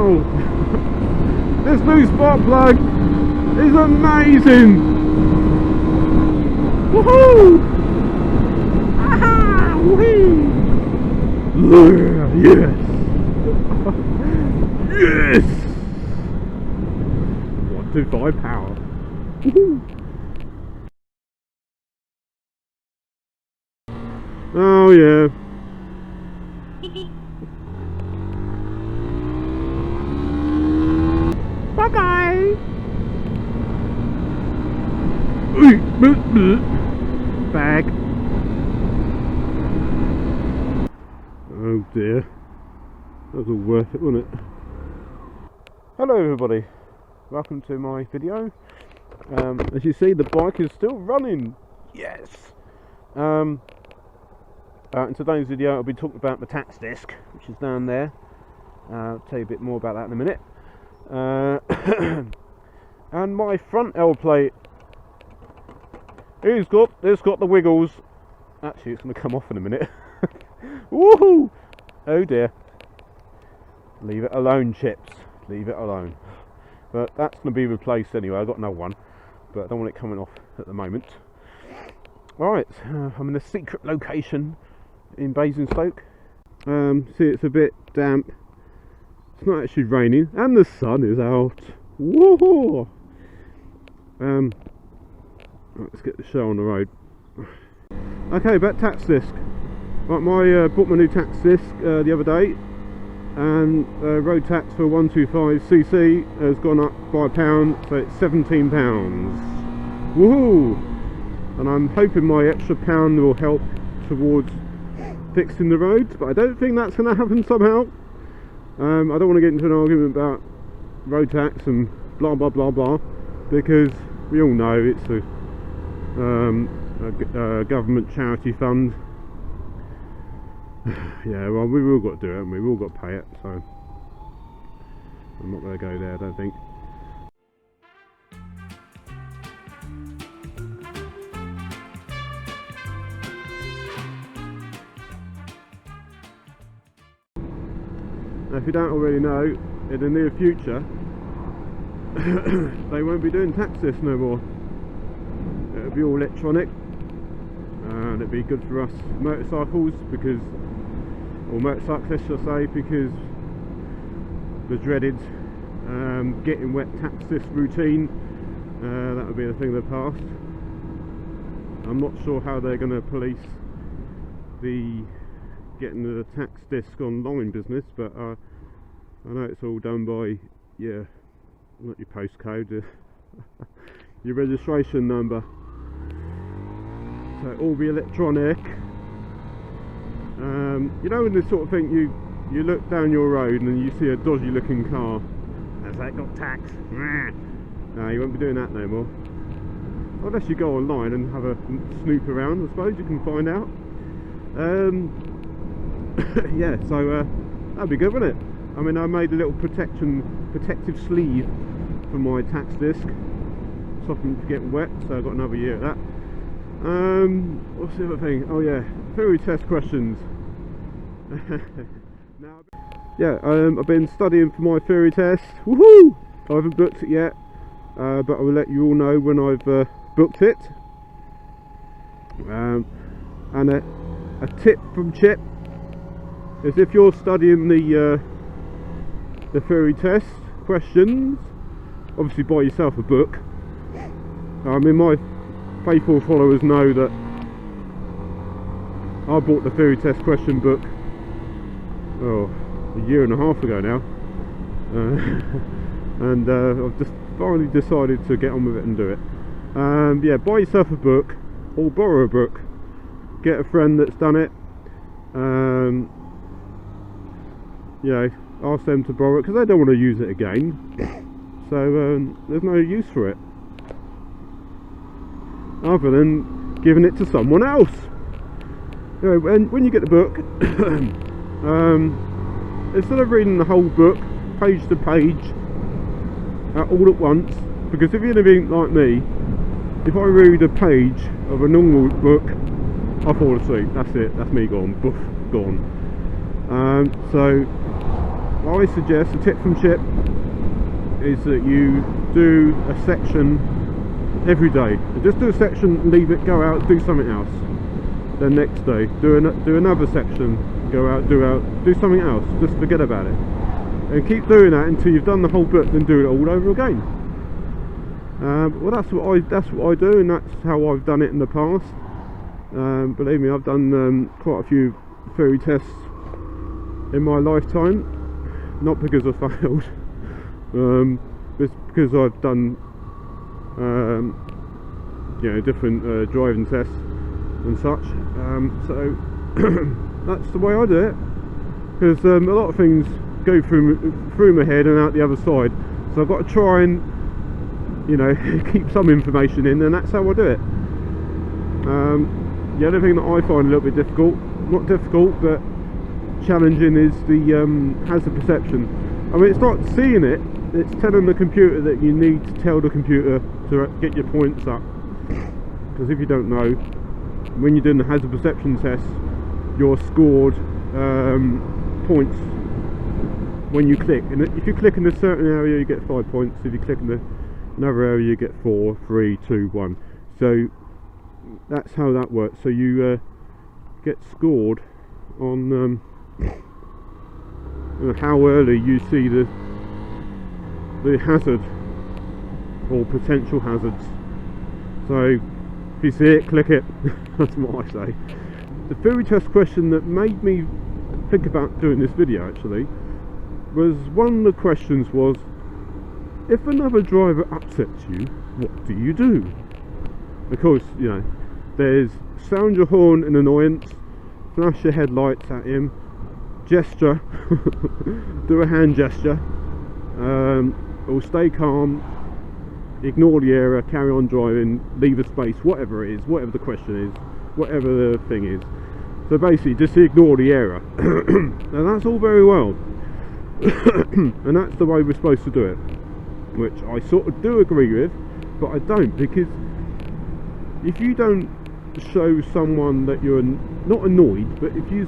Wow! This new spark plug is amazing! Woohoo! Aha! Woohoo! Yes! Yes! 125 power. Woohoo! Oh yeah. Bye bye. Bag. Oh dear. That was all worth it, wasn't it? Hello everybody. Welcome to my video. As you see, the bike is still running. Yes. In today's video I'll be talking about the tax disc, which is down there. I'll tell you a bit more about that in a minute. And my front L plate, it's got the wiggles. Actually, it's going to come off in a minute. Woohoo! Oh dear. Leave it alone, chips. Leave it alone. But that's going to be replaced anyway. I've got another one, but I don't want it coming off at the moment. Right, I'm in a secret location in Basingstoke. See, it's a bit damp. It's not actually raining, and the sun is out. Woohoo! Let's get the show on the road. Okay, about tax disc. Right, bought my new tax disc the other day, and road tax for 125cc has gone up by £1, so it's £17. Woohoo! And I'm hoping my extra £1 will help towards fixing the roads, but I don't think that's going to happen somehow. I don't want to get into an argument about road tax and blah blah blah blah, because we all know it's a government charity fund. Yeah, well, we've all got to do it, and we've all got to pay it, so I'm not going to go there, I don't think. Now, if you don't already know, in the near future they won't be doing tax disc no more. It'll be all electronic, and it'll be good for us motorcycles, because, or motorcyclists I say, because the dreaded getting wet tax disc routine, that would be a thing of the past. I'm not sure how they're going to police the getting the tax disc online business, but I know it's all done by, yeah, not your postcode, your registration number. So all be electronic. You know, in this sort of thing, you look down your road and you see a dodgy looking car, has that got tax? No, you won't be doing that no more, unless you go online and have a snoop around. I suppose you can find out. Yeah, so that'd be good, wouldn't it? I mean, I made a little protective sleeve for my tax disc, stopping it from getting wet, so I've got another year of that. What's the other thing? Oh yeah, theory test questions. Now, yeah, I've been studying for my theory test. Woohoo! I haven't booked it yet, but I will let you all know when I've booked it. And a tip from Chip is, if you're studying the theory test questions, obviously buy yourself a book. I mean, my faithful followers know that I bought the theory test question book a year and a half ago now, and I've just finally decided to get on with it and do it. Yeah, buy yourself a book, or borrow a book, get a friend that's done it, you know, ask them to borrow it, because they don't want to use it again, so there's no use for it other than giving it to someone else. You know, when you get the book, instead of reading the whole book page to page all at once, because if you're anything like me, if I read a page of a normal book, I fall asleep. That's it, that's me gone, boof, gone. So I suggest, a tip from Chip, is that you do a section every day. Just do a section, leave it, go out, do something else. Then next day, do another section, go out, do something else. Just forget about it, and keep doing that until you've done the whole book. Then do it all over again. Well, that's what I do, and that's how I've done it in the past. Believe me, I've done quite a few theory tests in my lifetime. Not because I failed, but because I've done you know, different driving tests and such. So that's the way I do it, because a lot of things go through my head and out the other side. So I've got to try and, you know, keep some information in, and that's how I do it. The other thing that I find a little bit difficult, not difficult but challenging, is the hazard perception. I mean, it's not seeing it, it's telling the computer that you need to tell the computer to get your points up. Because if you don't know, when you're doing the hazard perception test, you're scored points when you click. And if you click in a certain area, you get 5 points. If you click in another area, you get 4, 3, 2, 1. So that's how that works. So you get scored on how early you see the hazard or potential hazards. So if you see it, click it. That's what I say. The theory test question that made me think about doing this video actually was, one of the questions was, if another driver upsets you, what do you do? Of course, you know, there's sound your horn in annoyance, flash your headlights at him, gesture, do a hand gesture, or stay calm, ignore the error, carry on driving, leave a space, whatever it is, whatever the question is, whatever the thing is. So basically just ignore the error. Now that's all very well, and that's the way we're supposed to do it, which I sort of do agree with, but I don't, because if you don't show someone that you're not annoyed, but if you,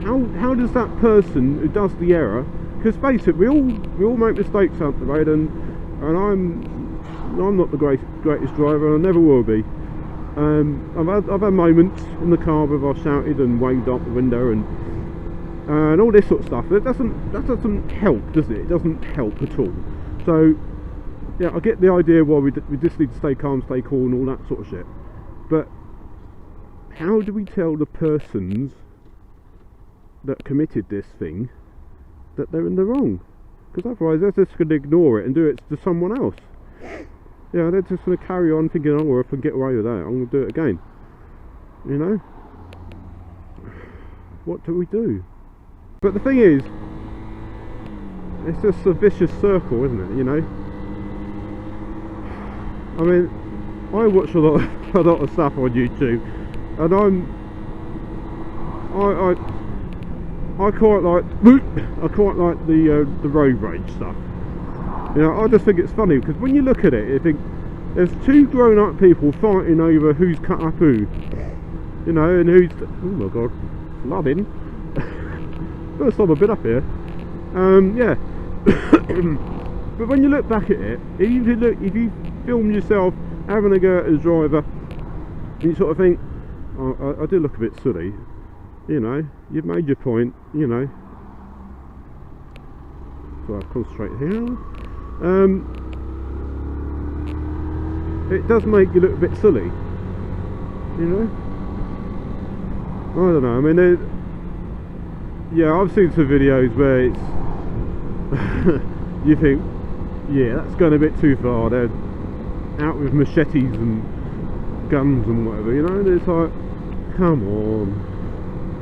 how does that person who does the error, because basically we all make mistakes out the road, and I'm not the greatest driver, and I never will be. I've had moments in the car where I've shouted and waved out the window and all this sort of stuff. That doesn't help, does it? It doesn't help at all. So yeah, I get the idea why we just need to stay calm, stay cool, and all that sort of shit. But how do we tell the persons that committed this thing that they're in the wrong? Because otherwise they're just going to ignore it and do it to someone else. Yeah, they're just going to carry on thinking, oh, if I can get away with that, I'm going to do it again. You know? What do we do? But the thing is, it's just a vicious circle, isn't it? You know? I mean, I watch a lot of stuff on YouTube, and I quite like the road rage stuff. You know, I just think it's funny, because when you look at it, you think there's two grown-up people fighting over who's cut up who, you know, and who's, oh my god, flooding. First time I've been up here. Yeah. But when you look back at it, if you film yourself having a go at a driver, you sort of think, oh, I do look a bit silly. You know, you've made your point, you know. So I'll concentrate here. It does make you look a bit silly, you know. I don't know, I mean, yeah, I've seen some videos where it's you think, yeah, that's going a bit too far. They're out with machetes and guns and whatever, you know, and it's like, come on,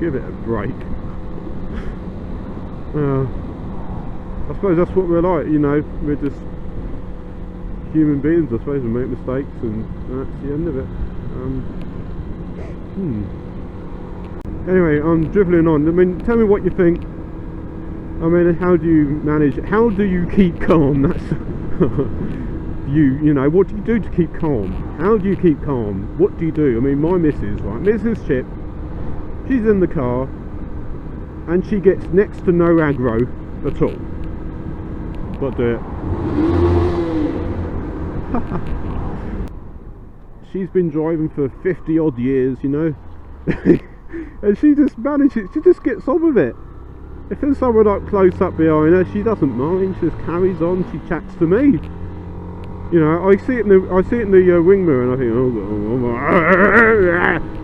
give it a break. I suppose that's what we're like, you know, we're just human beings, I suppose. We make mistakes, and that's the end of it. Anyway, I'm dribbling on. I mean, tell me what you think. I mean, how do you manage, how do you keep calm? That's you know, what do you do to keep calm? How do you keep calm? What do you do? I mean, my missus, right, Mrs. Chip, she's in the car, and she gets next to no aggro at all. Got to do it. She's been driving for 50 odd years, you know. And she just manages, she just gets on with it. If there's someone up close up behind her, she doesn't mind, she just carries on, she chats to me. You know, I see it in the wing mirror and I think, oh,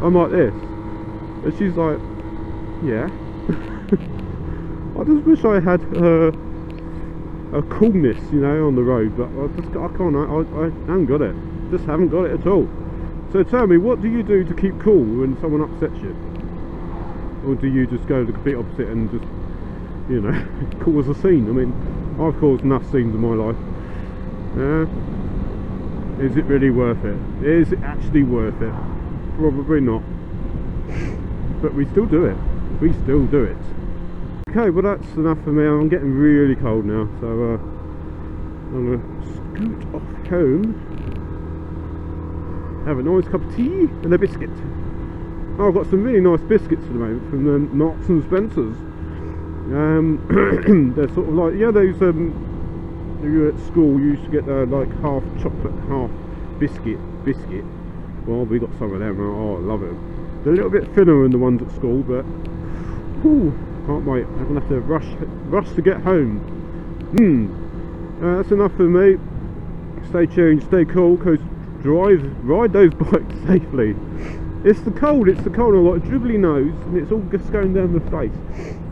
I'm like this. And she's like, yeah. I just wish I had a coolness, you know, on the road, but I can't, I haven't got it. Just haven't got it at all. So tell me, what do you do to keep cool when someone upsets you? Or do you just go the complete opposite and just, you know, cause a scene? I mean, I've caused enough scenes in my life. Is it really worth it? Is it actually worth it? Probably not. But we still do it. We still do it. Okay, well that's enough for me. I'm getting really cold now, so I'm going to scoot off home. Have a nice cup of tea and a biscuit. Oh, I've got some really nice biscuits at the moment from Marks and Spencer's. They're sort of like, yeah, those you at school you used to get like half chocolate, half biscuit. Well, we got some of them. Oh, I love it. They're a little bit thinner than the ones at school, but whew, can't wait. I'm gonna have to rush to get home. That's enough for me. Stay tuned, stay cool, cause ride those bikes safely. It's the cold. I've got a dribbly nose, and it's all just going down the face.